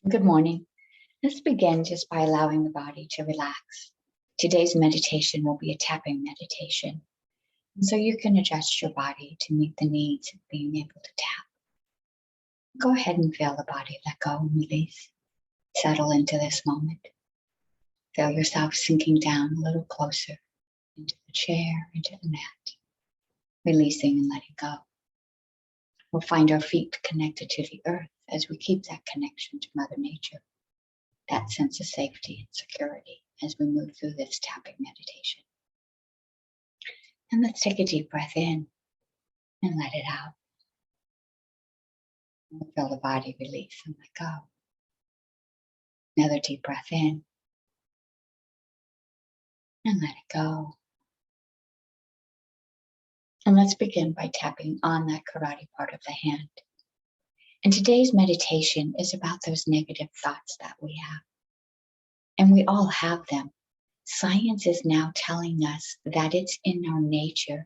Good morning. Let's begin just by allowing the body to relax. Today's meditation will be a tapping meditation. And so you can adjust your body to meet the needs of being able to tap. Go ahead and feel the body let go and release. Settle into this moment. Feel yourself sinking down a little closer into the chair, into the mat, releasing and letting go. We'll find our feet connected to the earth as we keep that connection to Mother Nature. That sense of safety and security as we move through this tapping meditation. And let's take a deep breath in and let it out. And feel the body release and let go. Another deep breath in and let it go. And let's begin by tapping on that karate part of the hand. And today's meditation is about those negative thoughts that we have. And we all have them. Science is now telling us that it's in our nature.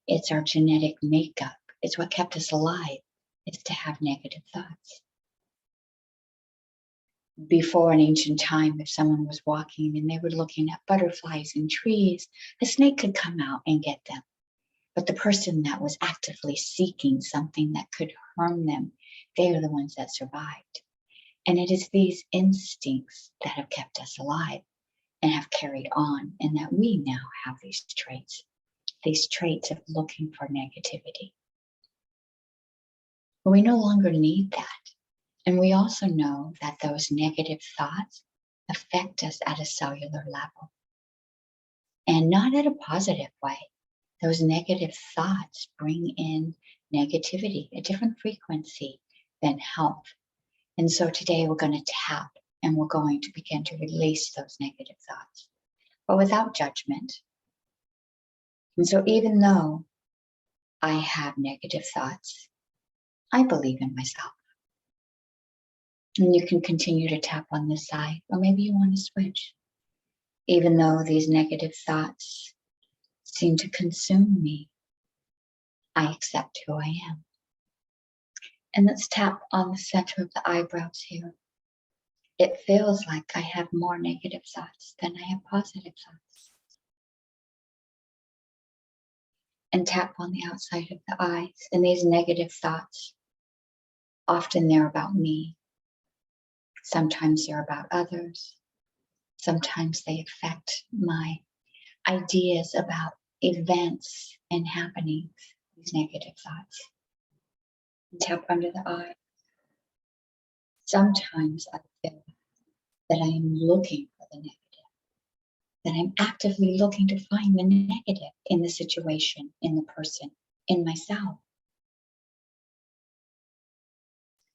It's our genetic makeup. It's what kept us alive. It's to have negative thoughts. Before in ancient time, if someone was walking and they were looking at butterflies and trees, a snake could come out and get them. But the person that was actively seeking something that could harm them, they are the ones that survived. And it is these instincts that have kept us alive and have carried on, and that we now have these traits of looking for negativity. But we no longer need that. And we also know that those negative thoughts affect us at a cellular level. And not in a positive way. Those negative thoughts bring in negativity, a different frequency than health. And so today we're going to tap and we're going to begin to release those negative thoughts, but without judgment. And so even though I have negative thoughts, I believe in myself. And you can continue to tap on this side, or maybe you want to switch. Even though these negative thoughts seem to consume me, I accept who I am. And let's tap on the center of the eyebrows here. It feels like I have more negative thoughts than I have positive thoughts. And tap on the outside of the eyes. And these negative thoughts, often they're about me. Sometimes they're about others. Sometimes they affect my ideas about events and happenings, these negative thoughts. And tap under the eye. Sometimes I feel that I am looking for the negative, that I'm actively looking to find the negative in the situation, in the person, in myself.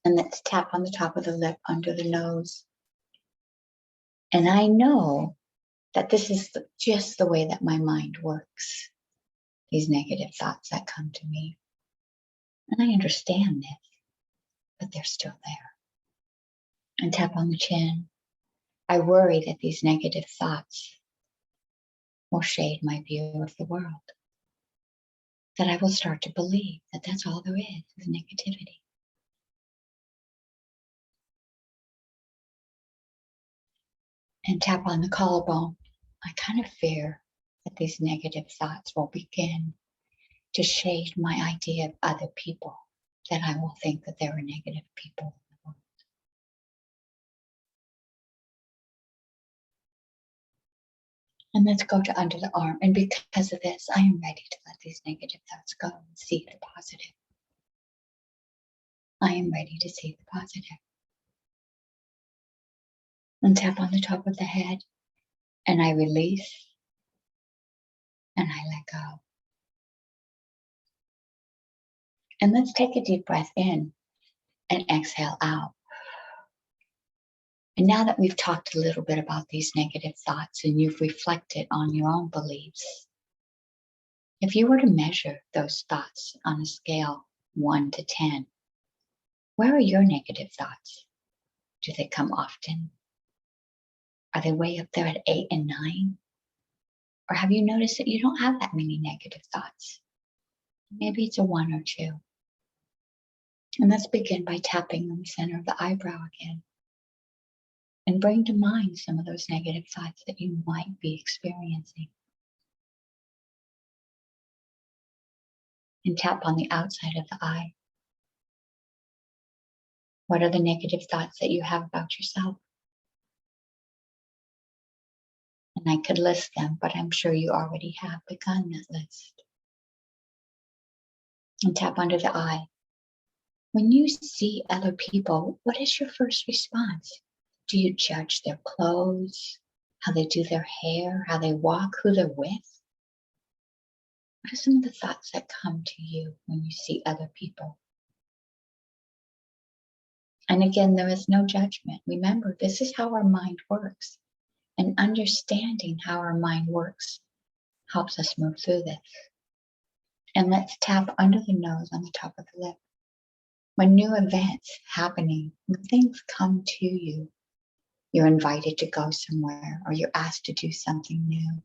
And let's tap on the top of the lip, under the nose. And I know that this is just the way that my mind works, these negative thoughts that come to me. And I understand this, but they're still there. And tap on the chin. I worry that these negative thoughts will shade my view of the world, that I will start to believe that that's all there is negativity. And tap on the collarbone. I kind of fear that these negative thoughts will begin to shade my idea of other people, that I will think that there are negative people in the world. And let's go to under the arm. And because of this, I am ready to let these negative thoughts go and see the positive. I am ready to see the positive. And tap on the top of the head. And I release. And I let go. And let's take a deep breath in and exhale out. And now that we've talked a little bit about these negative thoughts and you've reflected on your own beliefs, if you were to measure those thoughts on a scale 1 to 10, where are your negative thoughts? Do they come often? Are they way up there at 8 and 9? Or have you noticed that you don't have that many negative thoughts? Maybe it's a 1 or 2. And let's begin by tapping on the center of the eyebrow again. and bring to mind some of those negative thoughts that you might be experiencing. And tap on the outside of the eye. What are the negative thoughts that you have about yourself? And I could list them, but I'm sure you already have begun that list. And tap under the eye. When you see other people, what is your first response? Do you judge their clothes, how they do their hair, how they walk, who they're with? What are some of the thoughts that come to you when you see other people? And again, there is no judgment. Remember, this is how our mind works. And understanding how our mind works helps us move through this. And let's tap under the nose on the top of the lip. When new events happening, when things come to you, you're invited to go somewhere or you're asked to do something new.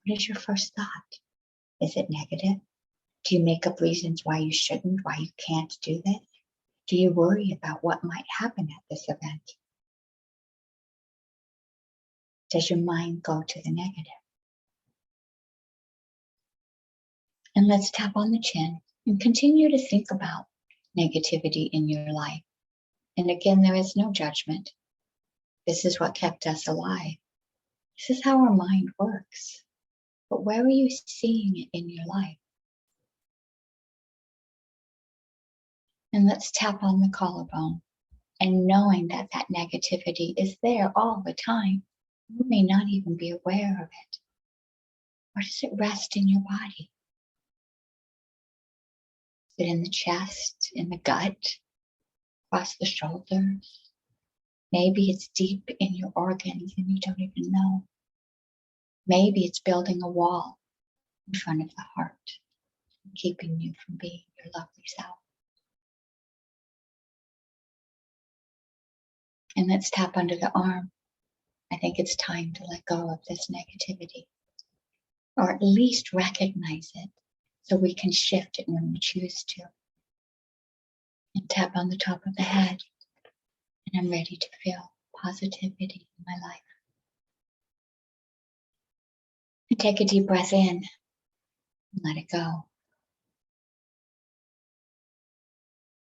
What is your first thought? Is it negative? Do you make up reasons why you shouldn't, why you can't do this? Do you worry about what might happen at this event? Does your mind go to the negative? And let's tap on the chin and continue to think about negativity in your life. And again, there is no judgment. This is what kept us alive. This is how our mind works. But where are you seeing it in your life? And let's tap on the collarbone. And knowing that that negativity is there all the time, you may not even be aware of it. Where does it rest in your body? Is it in the chest, in the gut, across the shoulders? Maybe it's deep in your organs and you don't even know. Maybe it's building a wall in front of the heart, keeping you from being your lovely self. And let's tap under the arm. I think it's time to let go of this negativity, or at least recognize it so we can shift it when we choose to. And tap on the top of the head. And I'm ready to feel positivity in my life. And take a deep breath in and let it go.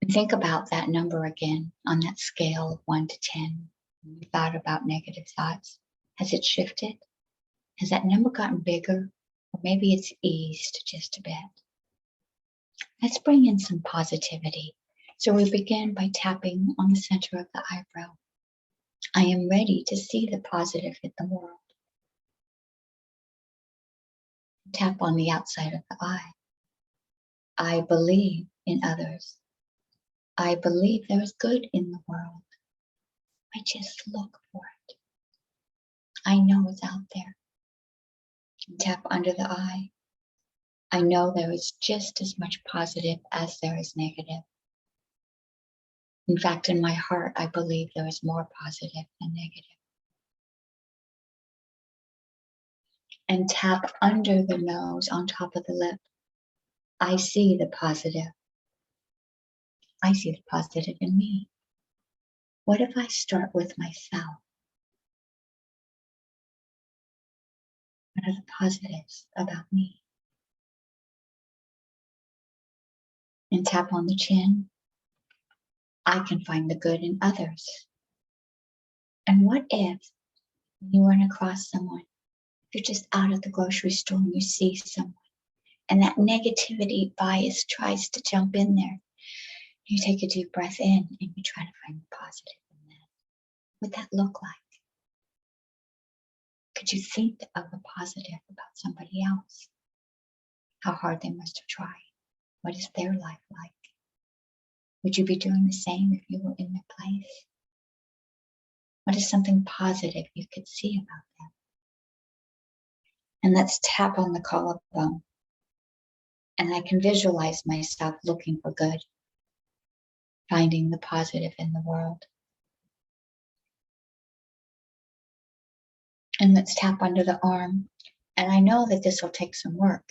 And think about that number again on that scale of 1 to 10. When you thought about negative thoughts, has it shifted? Has that number gotten bigger? Or maybe it's eased just a bit. Let's bring in some positivity. So we begin by tapping on the center of the eyebrow. I am ready to see the positive in the world. Tap on the outside of the eye. I believe in others. I believe there is good in the world. I just look for it. I know it's out there. And tap under the eye. I know there is just as much positive as there is negative. In fact, in my heart, I believe there is more positive than negative. And tap under the nose on top of the lip. I see the positive. I see the positive in me. What if I start with myself? What are the positives about me? And tap on the chin. I can find the good in others. And what if you run across someone, you're just out at the grocery store and you see someone, and that negativity bias tries to jump in there. You take a deep breath in and you try to find the positive in that. What would that look like? Could you think of the positive about somebody else? How hard they must have tried. What is their life like? Would you be doing the same if you were in their place? What is something positive you could see about them? And let's tap on the collarbone. And I can visualize myself looking for good, finding the positive in the world. And let's tap under the arm. And I know that this will take some work.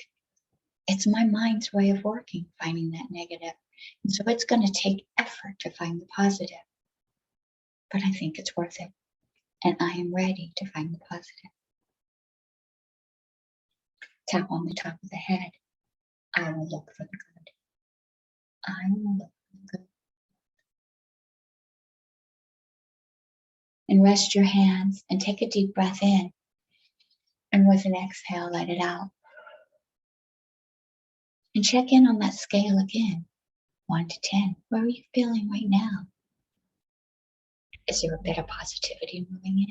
It's my mind's way of working, finding that negative. And so it's going to take effort to find the positive. But I think it's worth it. and I am ready to find the positive. Tap on the top of the head. I will look for the good. I will look for the good. And rest your hands and take a deep breath in. And with an exhale, let it out. And check in on that scale again. 1 to 10. Where are you feeling right now? Is there a bit of positivity moving in?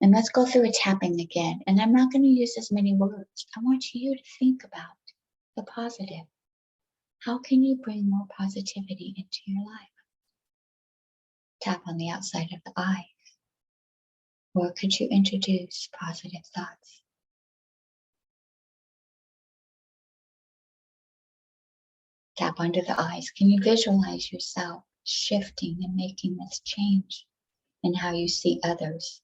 And let's go through a tapping again. And I'm not going to use as many words. I want you to think about the positive. How can you bring more positivity into your life? Tap on the outside of the eyes. Or could you introduce positive thoughts? Tap under the eyes. Can you visualize yourself shifting and making this change in how you see others?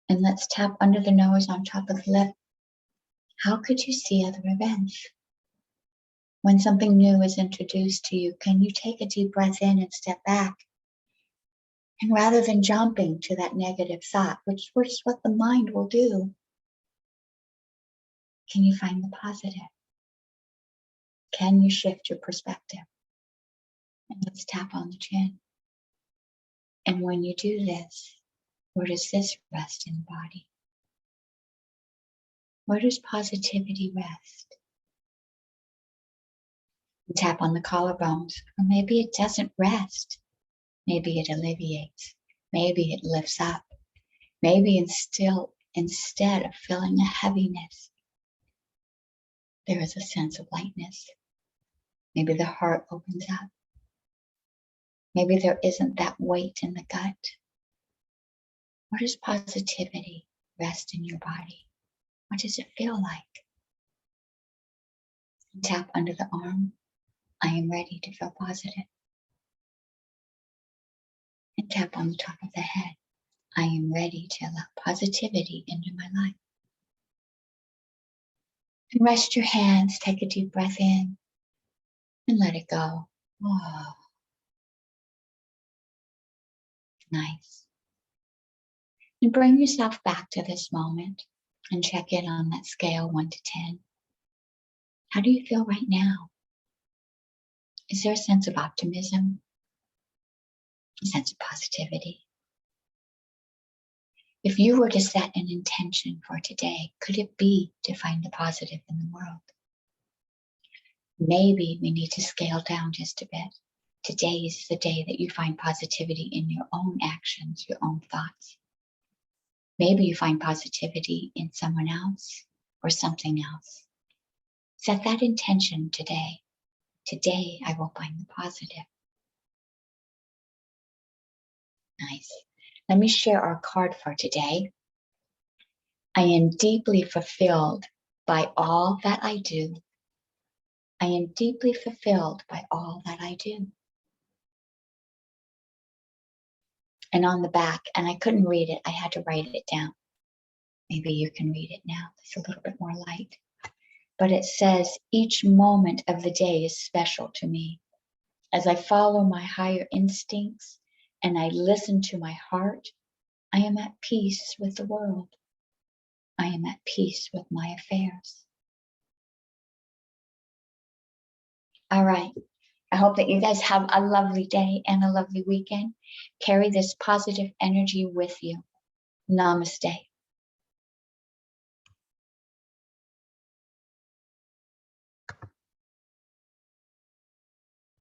And let's tap under the nose on top of the lip. How could you see other events? When something new is introduced to you, can you take a deep breath in and step back? And rather than jumping to that negative thought, which is what the mind will do, can you find the positive? Can you shift your perspective? And let's tap on the chin. And when you do this, where does this rest in the body? Where does positivity rest? And tap on the collarbones, or maybe it doesn't rest. Maybe it alleviates. Maybe it lifts up. Maybe instead of feeling a heaviness, there is a sense of lightness. Maybe the heart opens up. Maybe there isn't that weight in the gut. Where does positivity rest in your body? What does it feel like? And tap under the arm. I am ready to feel positive. And tap on the top of the head. I am ready to allow positivity into my life. And rest your hands, take a deep breath in, and let it go. Oh, nice. And bring yourself back to this moment and check in on that scale 1 to 10. How do you feel right now? Is there a sense of optimism? A sense of positivity? If you were to set an intention for today, could it be to find the positive in the world? Maybe we need to scale down just a bit. Today is the day that you find positivity in your own actions, your own thoughts. Maybe you find positivity in someone else or something else. Set that intention today. Today, I will find the positive. Nice. Let me share our card for today. I am deeply fulfilled by all that I do. I am deeply fulfilled by all that I do. And on the back, and I couldn't read it, I had to write it down. Maybe you can read it now. It's a little bit more light. But it says, each moment of the day is special to me. As I follow my higher instincts and I listen to my heart, I am at peace with the world. I am at peace with my affairs. All right. I hope that you guys have a lovely day and a lovely weekend. Carry this positive energy with you. Namaste.